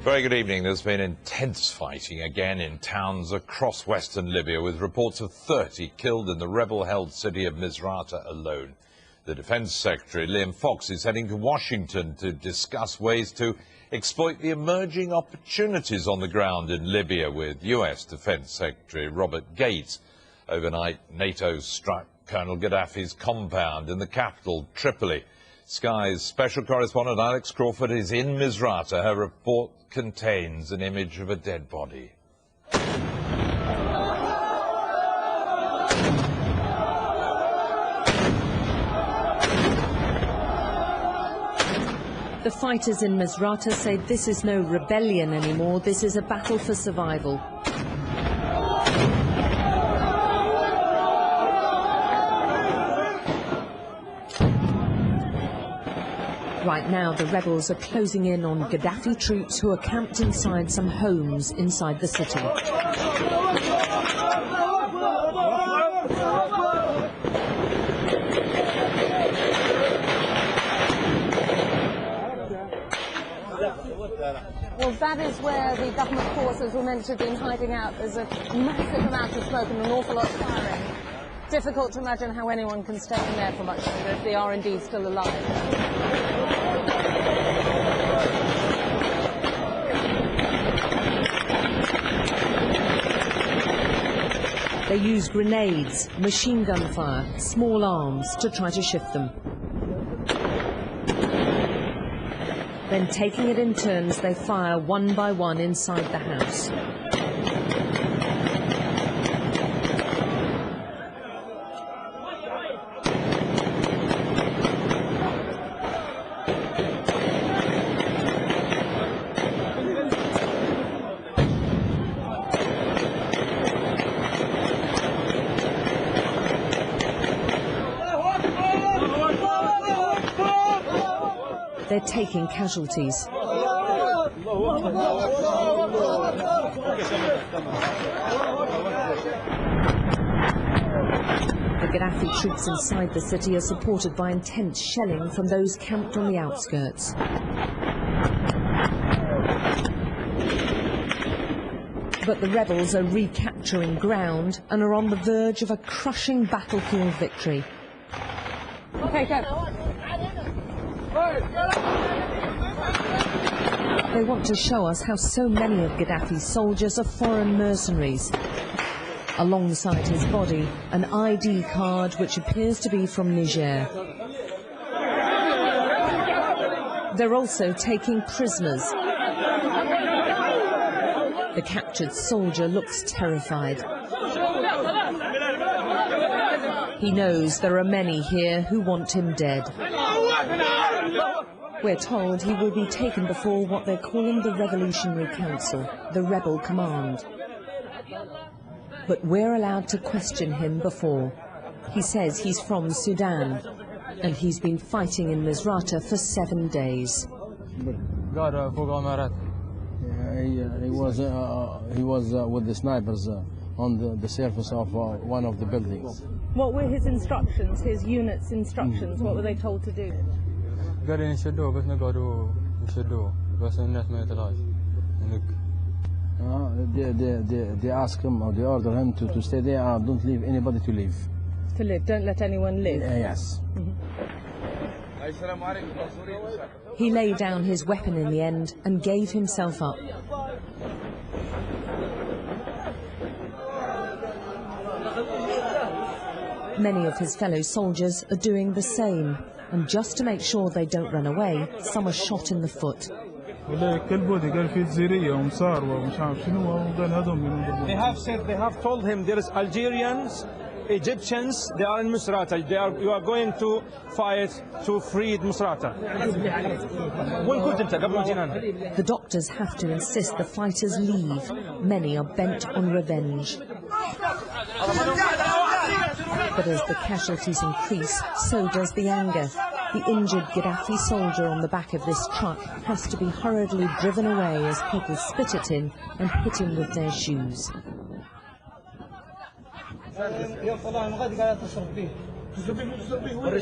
Very good evening. There's been intense fighting again in towns across western Libya, with reports of 30 killed in the rebel-held city of Misratah alone. The Defense Secretary, Liam Fox, is heading to Washington to discuss ways to exploit the emerging opportunities on the ground in Libya with US Defense Secretary Robert Gates. Overnight, NATO struck Colonel Gaddafi's compound in the capital, Tripoli. Sky's Special Correspondent Alex Crawford is in Misratah. Her report contains an image of a dead body. The fighters in Misratah say this is no rebellion anymore, this is a battle for survival. Right now, the rebels are closing in on Gaddafi troops who are camped inside some homes inside the city. Well, that is where the government forces were meant to have been hiding out. There's a massive amount of smoke and an awful lot of firing. Difficult to imagine how anyone can stay in there for much longer if they are indeed still alive. They use grenades, machine gun fire, small arms to try to shift them. Then, taking it in turns, they fire one by one inside the house. They're taking casualties. The Gaddafi troops inside the city are supported by intense shelling from those camped on the outskirts. But the rebels are recapturing ground and are on the verge of a crushing battlefield victory. Okay, go. They want to show us how so many of Gaddafi's soldiers are foreign mercenaries. Alongside his body, an ID card which appears to be from Niger. They're also taking prisoners. The captured soldier looks terrified. He knows there are many here who want him dead. We're told he will be taken before what they're calling the Revolutionary Council, the rebel command. But we're allowed to question him before. He says he's from Sudan, and he's been fighting in Misratah for 7 days. He was with the snipers on the surface of one of the buildings. What were his instructions, his unit's instructions? What were they told to do? They ask him, or they order him to stay there. Don't leave anybody to leave. To live, don't let anyone live. Yes. He laid down his weapon in the end and gave himself up. Many of his fellow soldiers are doing the same, and just to make sure they don't run away, some are shot in the foot. They have told him there is Algerians, Egyptians, they are in Misratah. You are going to fight to free Misratah. The doctors have to insist the fighters leave. Many are bent on revenge. But as the casualties increase, so does the anger. The injured Gaddafi soldier on the back of this truck has to be hurriedly driven away as people spit at him and hit him with their shoes.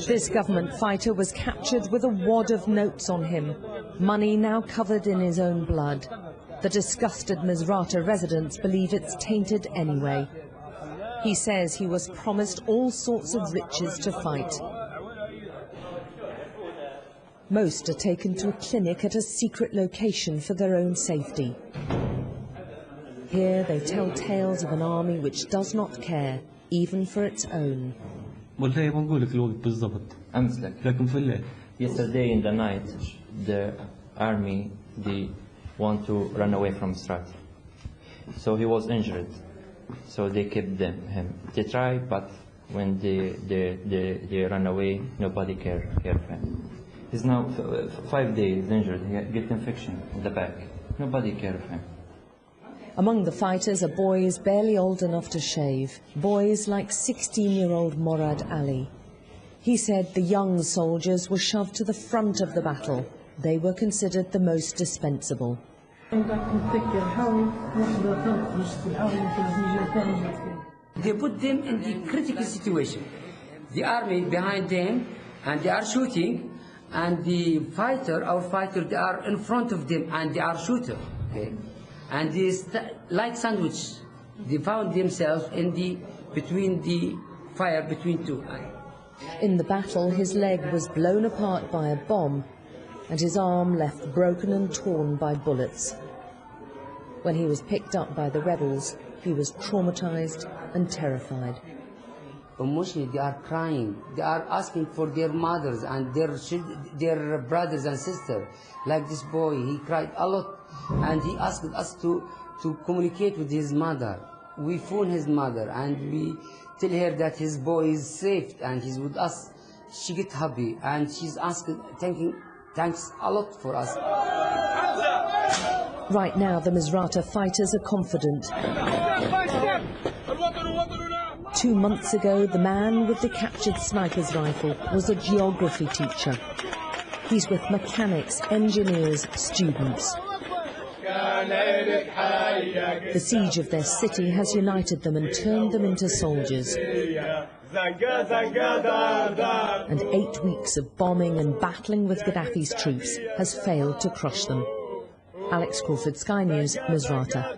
This government fighter was captured with a wad of notes on him. money now covered in his own blood. The disgusted Misratah residents believe it's tainted anyway. He says he was promised all sorts of riches to fight. Most are taken to a clinic at a secret location for their own safety. Here they tell tales of an army which does not care, even for its own. Yesterday in the night, the army, they want to run away from Misratah. So he was injured. So they kept him. They tried, but when they run away, nobody cared for him. He's now 5 days injured. He get infection in the back. Nobody cared for him. Among the fighters are boys barely old enough to shave, boys like 16-year-old Morad Ali. He said the young soldiers were shoved to the front of the battle. They were considered the most dispensable. They put them in the critical situation. The army behind them, and they are shooting, and the fighter, our fighter, they are in front of them, and they are shooter. Okay? And they like sandwich. They found themselves in between the fire between two. In the battle, his leg was blown apart by a bomb, and his arm left broken and torn by bullets. When he was picked up by the rebels, he was traumatized and terrified. Emotionally, they are crying. They are asking for their mothers and their brothers and sisters. Like this boy, he cried a lot, and he asked us to communicate with his mother. We phone his mother, and we tell her that his boy is safe and he's with us. She get happy, and she's asking, thanks a lot for us. Right now, the Misratah fighters are confident. 2 months ago, the man with the captured sniper's rifle was a geography teacher. He's with mechanics, engineers, students. The siege of their city has united them and turned them into soldiers. And 8 weeks of bombing and battling with Gaddafi's troops has failed to crush them. Alex Crawford, Sky News, Misratah.